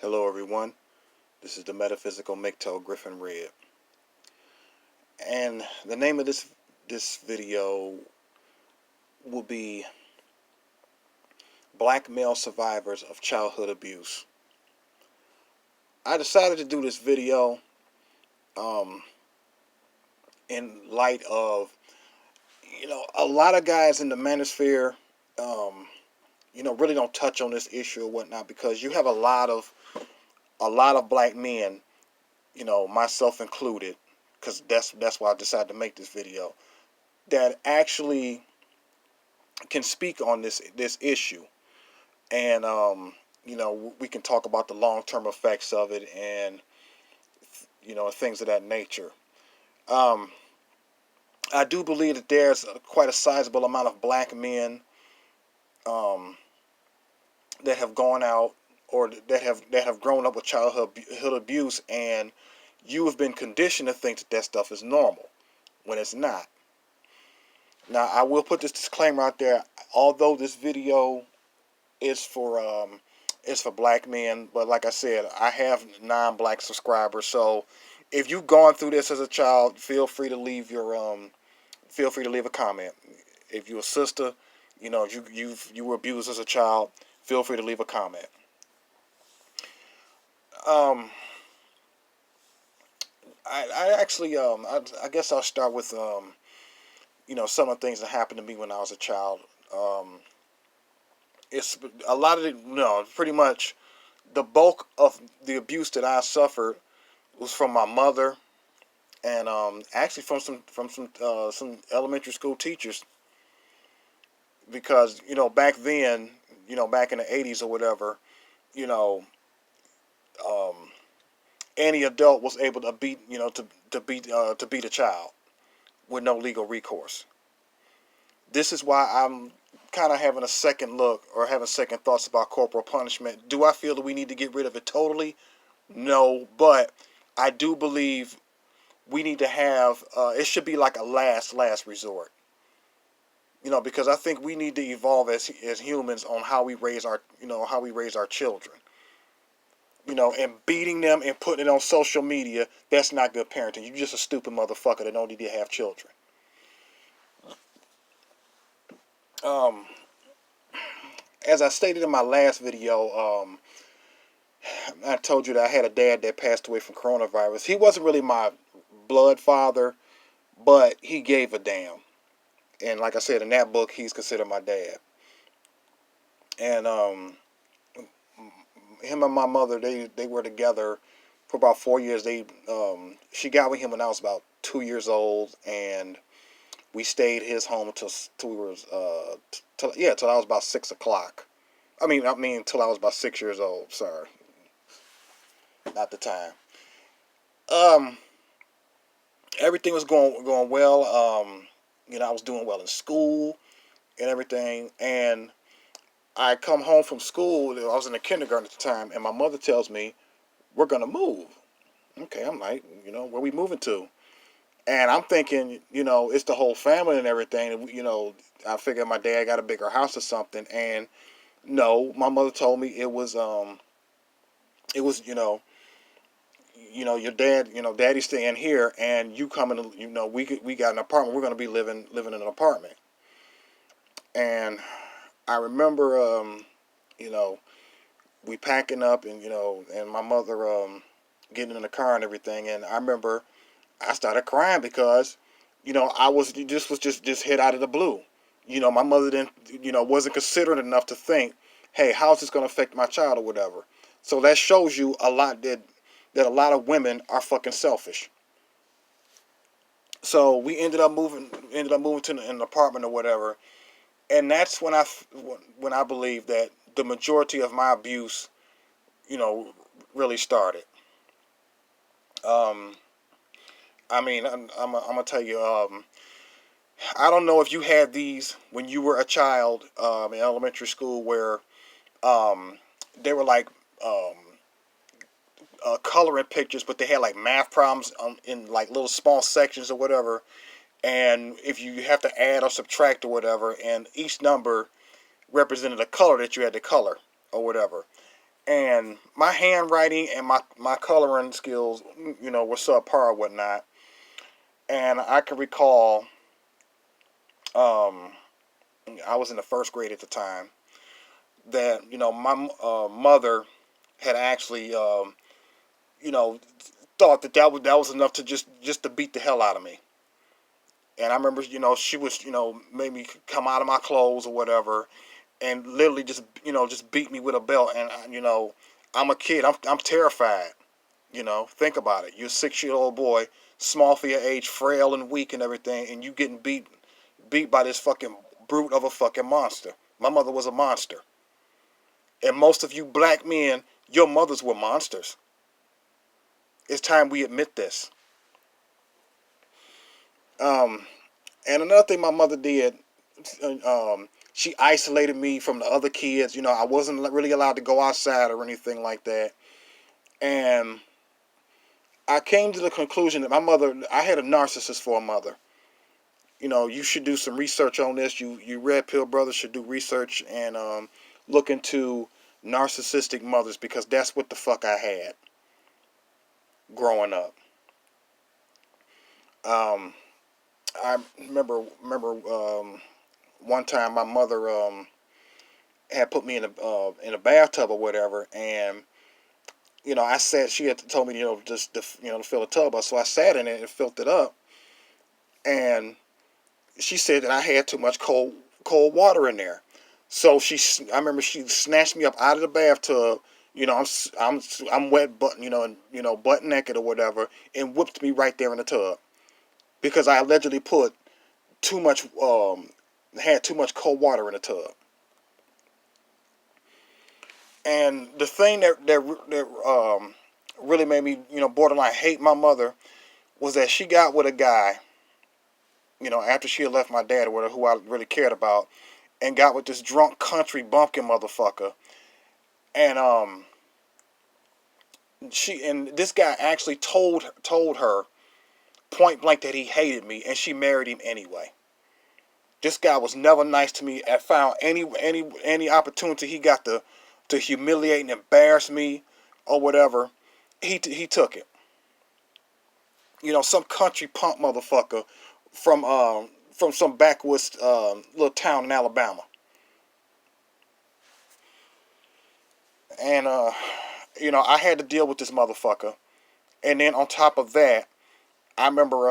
Hello everyone, this is the Metaphysical Mikto Griffin Red. And the name of this video will be Black Male Survivors of Childhood Abuse. I decided to do this video um, in light of, a lot of guys in the manosphere, really don't touch on this issue or whatnot because you have a lot of black men, myself included, because that's why I decided to make this video, that actually can speak on this issue, and we can talk about the long term effects of it, and things of that nature. Um, I do believe that there's quite a sizable amount of black men um, that have gone out or that have grown up with childhood abuse, and you have been conditioned to think that stuff is normal when it's not. Now, I will put this disclaimer out there. Although this video is for black men, but like I said, I have non-black subscribers. So if you've gone through this as a child, feel free to leave a comment. If you're a sister, you were abused as a child, feel free to leave a comment. Um, I actually I guess I'll start with some of the things that happened to me when I was a child. It's a lot of pretty much the bulk of the abuse that I suffered was from my mother, and actually from some elementary school teachers, because back then, back in the 80s or whatever, you know um, any adult was able to beat to beat a child with no legal recourse. This is why I'm kind of having a second look or having second thoughts about corporal punishment. Do I feel that we need to get rid of it totally? No, but I do believe we need to have it should be like a last resort. Because I think we need to evolve as humans on how we raise our children. And beating them and putting it on social media, that's not good parenting. You're just a stupid motherfucker that don't need to have children. Um, as I stated in my last video, I told you that I had a dad that passed away from coronavirus. He wasn't really my blood father, but he gave a damn. And like I said in that book, he's considered my dad. And him and my mother, they were together for about 4 years. She got with him when I was about 2 years old, and we stayed his home till we were till I was about 6 o'clock. Till I was about 6 years old. Sorry, not the time. Um, Everything was going well. I was doing well in school and everything, and I come home from school. I was in the kindergarten at the time, and my mother tells me we're gonna move. Okay, I'm like, where we moving to? And I'm thinking, it's the whole family and everything. And, I figured my dad got a bigger house or something. And no, my mother told me it was your dad, daddy's staying here, and you coming, we got an apartment. We're gonna be living in an apartment. And I remember, you know, we packing up, and my mother getting in the car and everything. And I remember I started crying because, this was just hit out of the blue. My mother didn't, wasn't considerate enough to think, hey, how's this going to affect my child or whatever. So that shows you a lot that a lot of women are fucking selfish. So we ended up moving to an apartment or whatever, and that's when I believe that the majority of my abuse, really started. Um, I'm gonna tell you. I don't know if you had these when you were a child in elementary school, where um, they were like um, coloring pictures, but they had like math problems in like little small sections or whatever. And if you have to add or subtract or whatever, and each number represented a color that you had to color or whatever. and my handwriting and my coloring skills, were subpar or whatnot. And I can recall, um, I was in the first grade at the time, that my mother had actually, you know, thought that was enough to just to beat the hell out of me. And I remember, she was, made me come out of my clothes or whatever, and literally just beat me with a belt. And I'm a kid. I'm terrified. Think about it. You're a 6-year-old boy, small for your age, frail and weak and everything, and you getting beat by this fucking brute of a fucking monster. My mother was a monster. And most of you black men, your mothers were monsters. It's time we admit this. Um, and another thing my mother did, she isolated me from the other kids. I wasn't really allowed to go outside or anything like that. And I came to the conclusion that I had a narcissist for a mother. You should do some research on this. You Red Pill brothers should do research and look into narcissistic mothers, because that's what the fuck I had growing up. Um, I remember one time my mother had put me in a bathtub or whatever, and I sat. She had told me just to fill the tub up, so I sat in it and filled it up, and she said that I had too much cold water in there. So I remember she snatched me up out of the bathtub. I'm wet, but butt naked or whatever, and whipped me right there in the tub because I allegedly put too much had too much cold water in the tub. And the thing that really made me borderline hate my mother was that she got with a guy, after she had left my dad or whatever, who I really cared about, and got with this drunk country bumpkin motherfucker. And this guy actually told her point blank that he hated me, and she married him anyway. This guy was never nice to me. And found any opportunity he got to humiliate and embarrass me or whatever, he took it. Some country punk motherfucker from some backwoods little town in Alabama. And I had to deal with this motherfucker. And then on top of that, I remember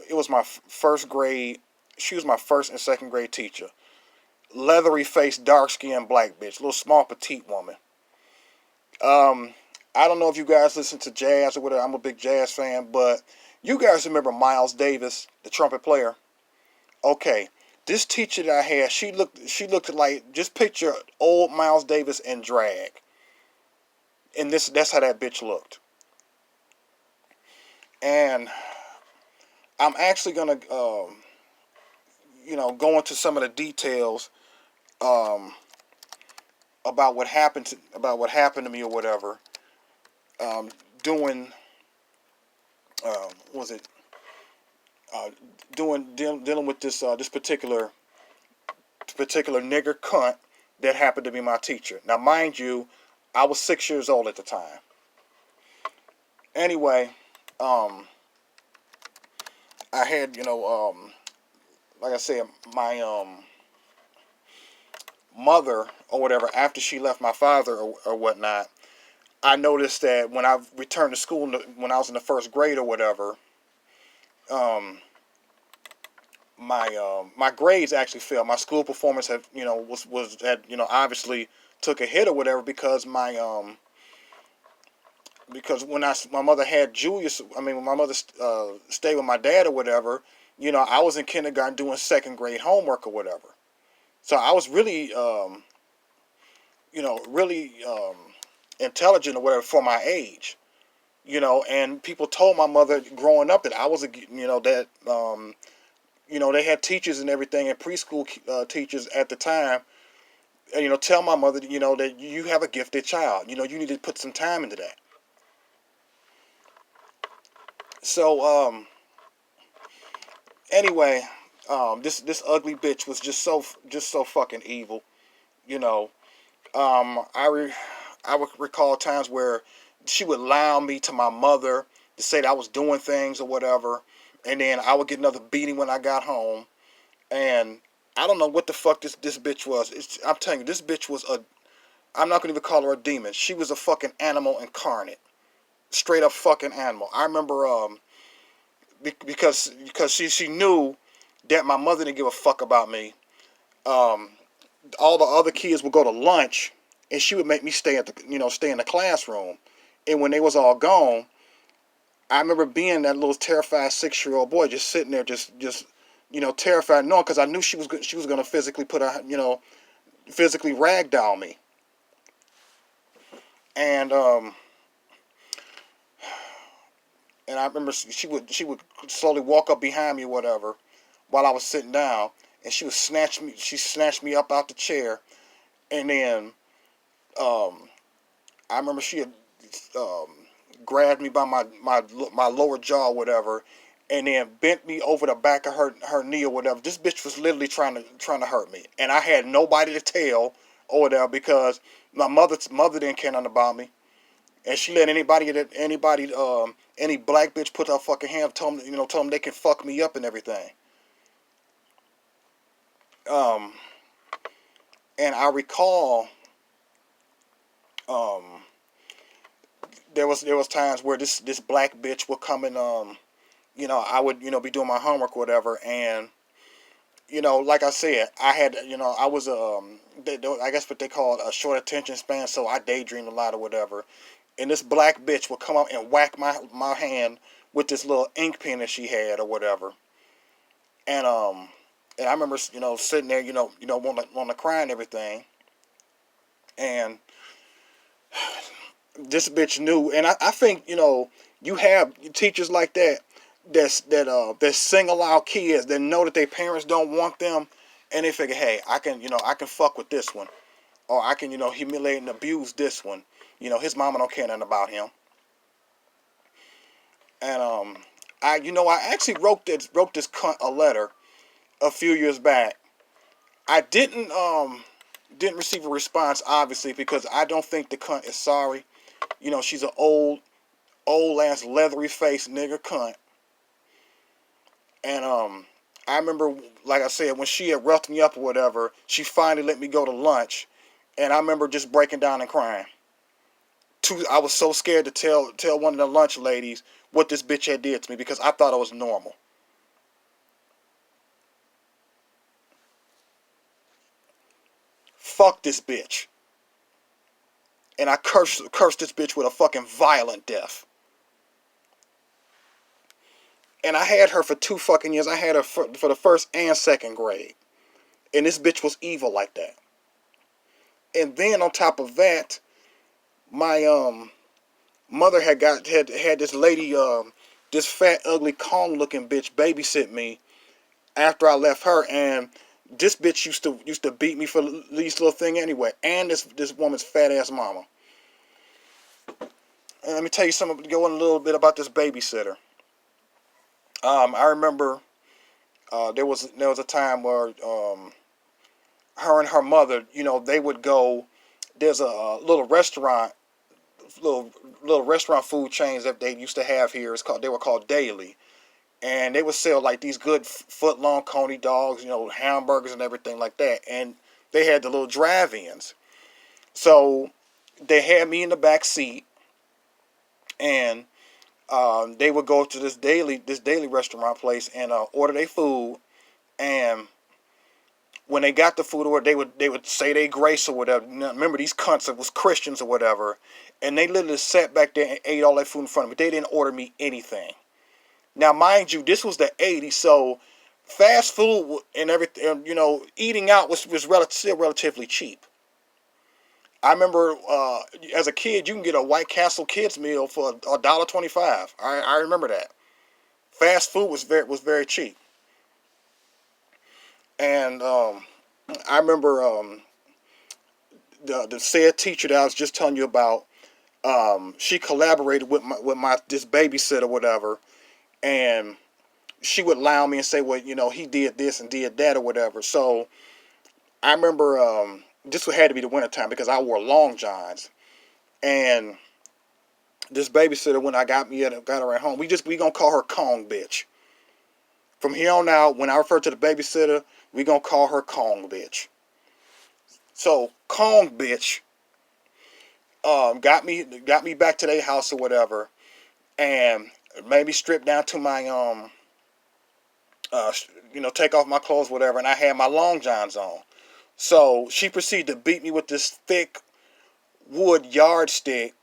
it was my first grade. She was my first and second grade teacher. Leathery faced, dark skinned black bitch, little small petite woman. Um, I don't know if you guys listen to jazz or whatever. I'm a big jazz fan, but you guys remember Miles Davis, the trumpet player? Okay, this teacher that I had, she looked like, just picture old Miles Davis in drag, and that's how that bitch looked. And I'm actually gonna go into some of the details um, about what happened to me or whatever. Um, doing was it dealing with this particular nigger cunt that happened to be my teacher. Now, mind you, I was 6 years old at the time. Anyway, um, I had like I said, my mother or whatever, after she left my father or whatnot, I noticed that when I returned to school when I was in the first grade or whatever, um, my grades actually fell. My school performance had was had obviously took a hit or whatever, because when my mother had Julius, I mean when my mother stayed with my dad or whatever, I was in kindergarten doing second grade homework or whatever. So I was really intelligent or whatever for my age. And people told my mother growing up that I was they had teachers and everything, and preschool teachers at the time, and tell my mother that you have a gifted child. You need to put some time into that. So anyway, this ugly bitch was just so fucking evil. you know I I would recall times where she would allow me to my mother to say that I was doing things or whatever, and then I would get another beating when I got home. And I don't know what the fuck this bitch was. I'm telling you, this bitch was a. I'm not gonna even call her a demon. She was a fucking animal incarnate, straight up fucking animal. I remember because she knew that my mother didn't give a fuck about me. Um, all the other kids would go to lunch, and she would make me stay at the stay in the classroom. And when they was all gone, I remember being that little terrified 6-year-old boy, just sitting there, just terrified, knowing because I knew she was gonna physically put a physically ragdoll me. And and I remember she would slowly walk up behind me, or whatever, while I was sitting down, and she snatched me up out the chair, and then um, I remember she had um, grabbed me by my lower jaw, or whatever, and then bent me over the back of her knee or whatever. This bitch was literally trying to hurt me, and I had nobody to tell or whatever because my mother didn't care nothing about me, and she let any black bitch put her fucking hand, told them they can fuck me up and everything. Um, and I recall um, there was times where this black bitch would come and I would be doing my homework or whatever, and like I said, I had I was I guess what they call a short attention span, so I daydreamed a lot or whatever, and this black bitch would come up and whack my hand with this little ink pen that she had or whatever, and and I remember sitting there want to cry and everything, and this bitch knew, and I think you have teachers like that that single out kids that know that their parents don't want them, and they figure, hey, I can fuck with this one, or I can humiliate and abuse this one. His mama don't care nothing about him, and I actually wrote this cunt a letter a few years back. I didn't receive a response, obviously, because I don't think the cunt is sorry. She's an old ass leathery faced nigger cunt. And I remember, like I said, when she had roughed me up or whatever, she finally let me go to lunch, and I remember just breaking down and crying. I was so scared to tell one of the lunch ladies what this bitch had did to me because I thought it was normal. Fuck this bitch, and I cursed this bitch with a fucking violent death. And I had her for 2 fucking years. I had her for the first and second grade, and this bitch was evil like that. And then on top of that, my mother had this lady, this fat, ugly, calm looking bitch babysit me after I left her, and this bitch used to beat me for the least little thing anyway. And this woman's fat ass mama. And let me tell you something. Go on a little bit about this babysitter. I remember there was a time where her and her mother, they would go. There's a little restaurant, little restaurant food chains that they used to have here. They were called Daily, and they would sell like these good foot long coney dogs, hamburgers and everything like that. And they had the little drive-ins, so they had me in the back seat, and they would go to this daily restaurant place and order their food, and when they got the food order, they would say they grace or whatever. Now, remember, these cunts was Christians or whatever, and they literally sat back there and ate all that food in front of me. They didn't order me anything. Now, mind you, this was the '80s, so fast food and everything, eating out was still relatively cheap. I remember as a kid, you can get a White Castle kids meal for $1.25. I remember that. Fast food was very cheap, and I remember the said teacher that I was just telling you about. She collaborated with my this babysitter or whatever, and she would allow me and say, well, he did this and did that or whatever. So I remember this had to be the wintertime because I wore long johns. And this babysitter, when I got her at home, we gonna call her Kong bitch. From here on out, when I refer to the babysitter, we gonna call her Kong bitch. So Kong bitch got me back to their house or whatever, and made me strip down to my take off my clothes, whatever, and I had my long johns on. So she proceeded to beat me with this thick wood yardstick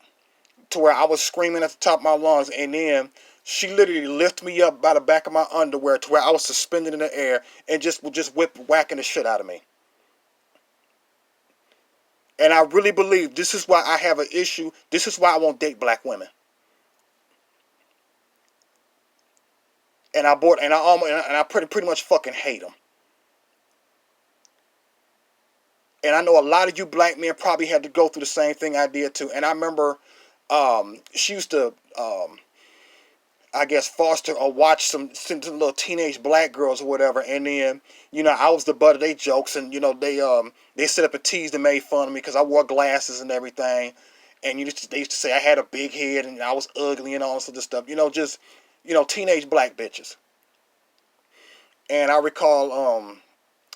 to where I was screaming at the top of my lungs, and then she literally lifted me up by the back of my underwear to where I was suspended in the air and just whacking the shit out of me. And I really believe this is why I have an issue. This is why I won't date black women. And I pretty much fucking hate them. And I know a lot of you black men probably had to go through the same thing I did too. And I remember she used to, I guess, foster or watch some little teenage black girls or whatever. And then, I was the butt of their jokes. And, they set up a tease and made fun of me because I wore glasses and everything. And they used to say I had a big head and I was ugly and all this other stuff. Teenage black bitches. And I recall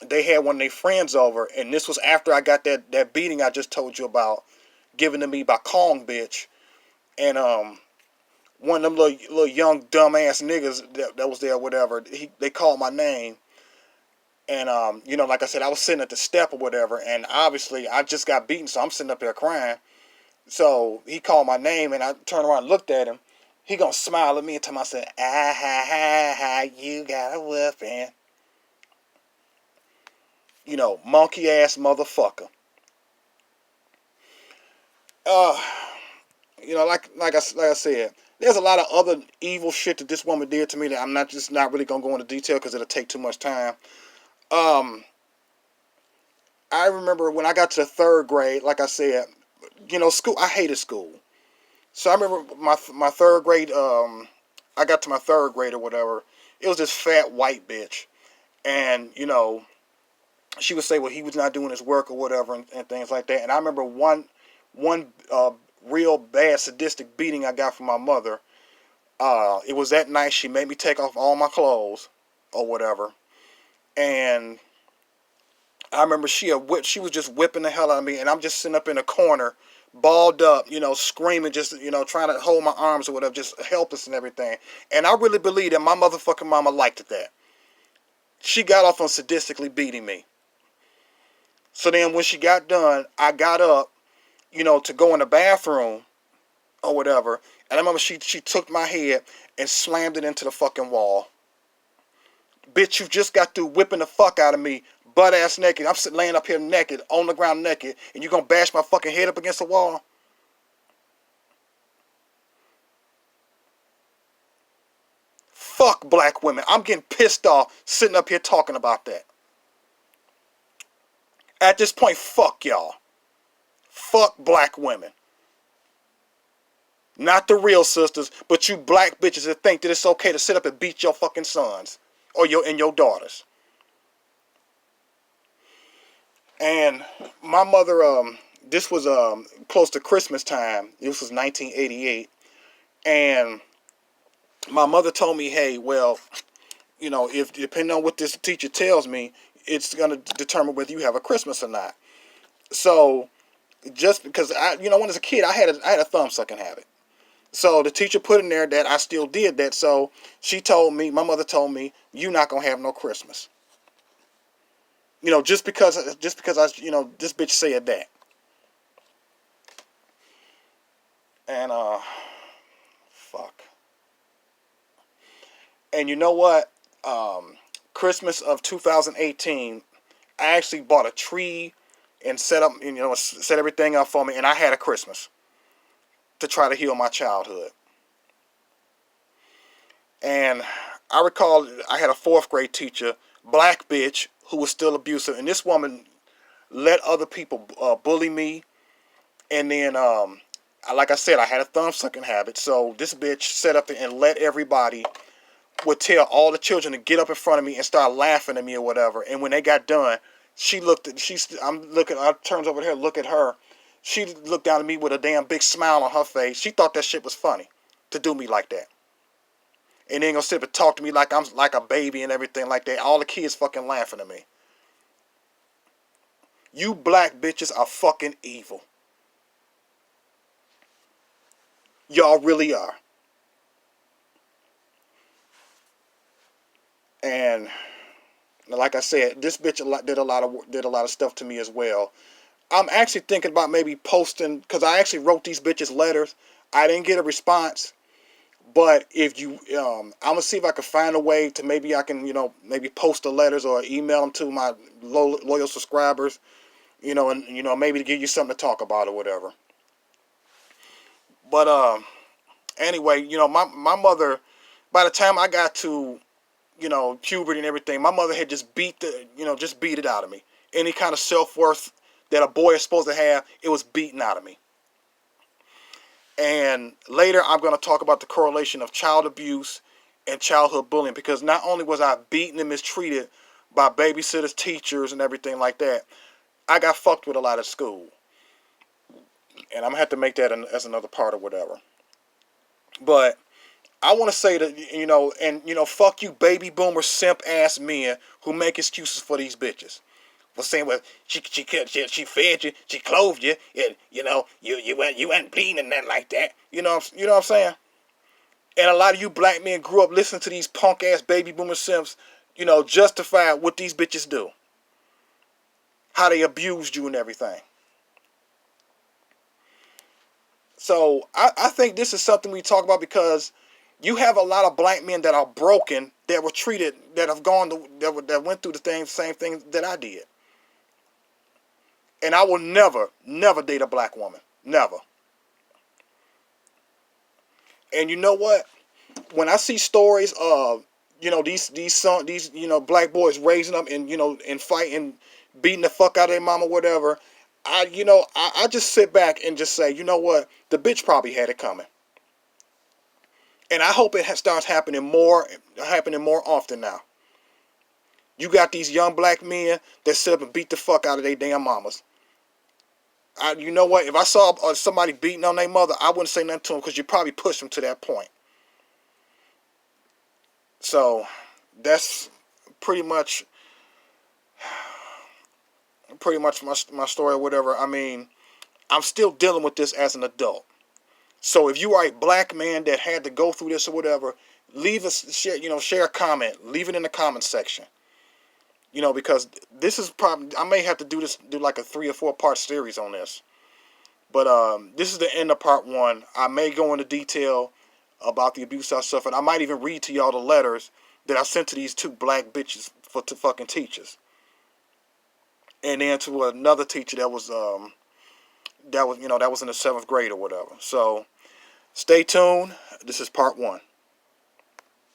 they had one of their friends over, and this was after I got that beating I just told you about, given to me by Kong bitch. And one of them little young dumbass niggas that was there, whatever, they called my name. And like I said, I was sitting at the step or whatever, and obviously I just got beaten, so I'm sitting up there crying. So he called my name, and I turned around and looked at him. He gonna smile at me and tell me, I said, ah ha ha ha, you got a whooping. Monkey ass motherfucker. Like I said, there's a lot of other evil shit that this woman did to me that I'm not really gonna go into detail because it'll take too much time. I remember when I got to the third grade, like I said, school. I hated school. So I remember my third grade. I got to my third grade or whatever. It was this fat white bitch, and she would say, well, he was not doing his work or whatever, and things like that. And I remember one real bad sadistic beating I got from my mother. It was that night. She made me take off all my clothes or whatever, and I remember she was just whipping the hell out of me, and I'm just sitting up in a corner, balled up, screaming, just trying to hold my arms or whatever, just helpless and everything. And I really believe that my motherfucking mama liked that. She got off on sadistically beating me. So then when she got done, I got up, to go in the bathroom or whatever. And I remember she took my head and slammed it into the fucking wall. Bitch, you just got through whipping the fuck out of me, butt ass naked. I'm sitting laying up here naked, on the ground naked, and you gonna bash my fucking head up against the wall? Fuck black women. I'm getting pissed off sitting up here talking about that. At this point, fuck y'all. Fuck black women. Not the real sisters, but you black bitches that think that it's okay to sit up and beat your fucking sons or your daughters. And my mother, this was close to Christmas time. This was 1988, and my mother told me, "Hey, well, if depending on what this teacher tells me, it's gonna determine whether you have a Christmas or not." So, just because when I was a kid, I had a thumb sucking habit. So the teacher put in there that I still did that. So my mother told me, "You're not gonna have no Christmas." Just because I, this bitch said that. And fuck. And you know what? Christmas of 2018, I actually bought a tree and set everything up for me, and I had a Christmas to try to heal my childhood. And I recall I had a fourth grade teacher, black bitch, who was still abusive, and this woman let other people bully me. And then, like I said, I had a thumb sucking habit, so this bitch set up and let everybody would tell all the children to get up in front of me and start laughing at me or whatever. And when they got done, I turns over here, look at her. She looked down at me with a damn big smile on her face. She thought that shit was funny to do me like that. And then gonna sit and talk to me like I'm like a baby and everything like that. All the kids fucking laughing at me. You black bitches are fucking evil. Y'all really are. And like I said, this bitch did a lot of stuff to me as well. I'm actually thinking about maybe posting, because I actually wrote these bitches letters. I didn't get a response, but if you, I'm gonna see if I can find a way to maybe I can, maybe post the letters or email them to my loyal subscribers, and maybe to give you something to talk about or whatever. But anyway, my mother, by the time I got to, puberty and everything, my mother had just just beat it out of me. Any kind of self-worth that a boy is supposed to have, it was beaten out of me. And later I'm going to talk about the correlation of child abuse and childhood bullying, because not only was I beaten and mistreated by babysitters, teachers, and everything like that, I got fucked with a lot at school. And I'm going to have to make that as another part or whatever. But I want to say that, fuck you baby boomer simp ass men who make excuses for these bitches. For saying, well, she fed you, she clothed you, and you ain't bleeding and nothing like that. You know what I'm saying? And a lot of you black men grew up listening to these punk ass baby boomer simps, justify what these bitches do, how they abused you and everything. So I think this is something we talk about, because you have a lot of black men that are broken, that were treated, that have that went through the same thing that I did. And I will never, never date a black woman. Never. And you know what? When I see stories of, these black boys raising up and, and fighting, beating the fuck out of their mama, whatever, I just sit back and just say, you know what? The bitch probably had it coming. And I hope it starts happening more often now. You got these young black men that sit up and beat the fuck out of their damn mamas. You know what? If I saw somebody beating on their mother, I wouldn't say nothing to them, because you probably pushed them to that point. So that's pretty much my story or whatever. I mean, I'm still dealing with this as an adult. So if you are a black man that had to go through this or whatever, leave us share a comment, leave it in the comment section. Because this is probably, I may have to do like a 3 or 4 part series on this. But this is the end of part 1. I may go into detail about the abuse I suffered. I might even read to y'all the letters that I sent to these 2 black bitches to fucking teachers. And then to another teacher that was in the 7th grade or whatever. So stay tuned. This is part 1.